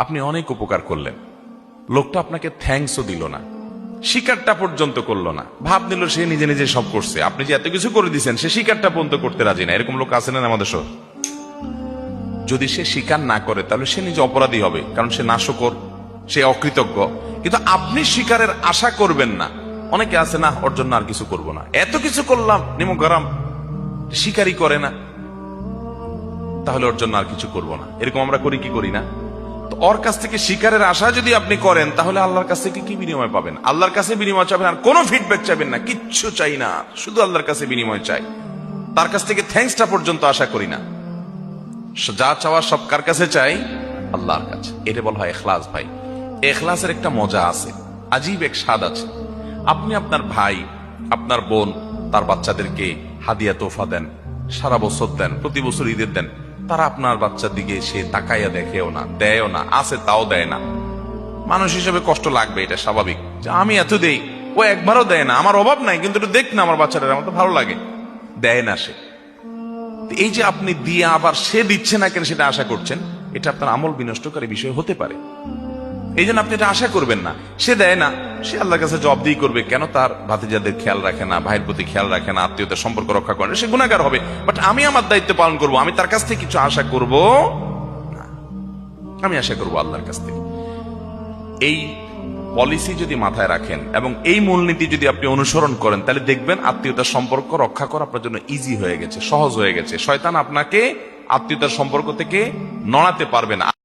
আপনি অনেক উপকার করলেন, লোকটা আপনাকে থ্যাঙ্কসও দিল না, স্বীকারটা পর্যন্ত করলো না, ভাব নিল সে নিজে নিজে সব করছে। আপনি যে এত কিছু করে দিয়েছেন সে স্বীকারটা পর্যন্ত করতে রাজি না। এরকম লোক আছে না আমাদের শহর? যদি সে স্বীকার না করে তাহলে সে নিজে অপরাধী হবে, কারণ সে নাশকর, সে অকৃতজ্ঞ। কিন্তু আপনি স্বীকারের আশা করবেন না। অনেকে আছে, না ওর জন্য আর কিছু করবো না, এত কিছু করলাম নিমগ্রাম, স্বীকারই করে না, তাহলে ওর জন্য আর কিছু করবো না। এরকম আমরা করি কি করি না? তো ওর কাছ থেকে স্বীকারের আশা যদি আপনি করেন তাহলে আল্লাহর কাছ থেকে কি বিনিময় পাবেন? আল্লাহর কাছে বিনিময় চাবেন, আর কোনো ফিডব্যাক চাইবেন না, কিচ্ছু চাই না, শুধু আল্লাহর কাছে বিনিময় চাই। তার কাছ থেকে থ্যাঙ্কসটা পর্যন্ত আশা করি না। যা চাওয়া সব কার কাছে চাই? আল্লাহর কাছে। এটা বলা হয় ইখলাস। ভাই, ইখলাসের একটা মজা আছে, আজীব এক স্বাদ আছে। আপনি আপনার ভাই, আপনার বোন, তার বাচ্চাদেরকে হাদিয়া তোফা দেন, সারা বছর দেন, প্রতি বছর ঈদের দেন, তারা আপনার বাচ্চার দিকে সে তাকাইয়া দেখেও না, দেয়ও না, আছে তাও দেয় না। মানুষ হিসেবে কষ্ট লাগবে, এটা স্বাভাবিক, যে আমি এত দেই, ও একবারও দেয় না। আমার অভাব নাই, কিন্তু একটু দেখ না আমার বাচ্চাটা, আমার তো ভালো লাগে। দেয় না সে। এই যে আপনি দিয়ে আবার সে দিচ্ছে না কেন সেটা আশা করছেন, এটা আপনার আমল বিনষ্টকারী বিষয় হতে পারে। এই জন্য আপনি এটা আশা করবেন না। সে দেয় না, সে আল্লাহর কাছে জবাবদিহি করবে, কেন তার ভাতিজাদের খেয়াল রাখে না, ভাইয়ের প্রতি খেয়াল রাখে না, আত্মীয়তার সম্পর্ক রক্ষা করে না, সে গুনাহগার হবে। বাট আমি আমার দায়িত্ব পালন করব, আমি তার কাছ থেকে কিছু আশা করব না, আমি আশা করব আল্লাহর কাছ থেকে। এই পলিসি যদি মাথায় রাখেন এবং এই মূলনীতি যদি আপনি অনুসরণ করেন, তাহলে দেখবেন আত্মীয়তার সম্পর্ক রক্ষা করা আপনার জন্য ইজি হয়ে গেছে, সহজ হয়ে গেছে। শয়তান আপনাকে আত্মীয়তার সম্পর্ক থেকে নড়াতে পারবে না।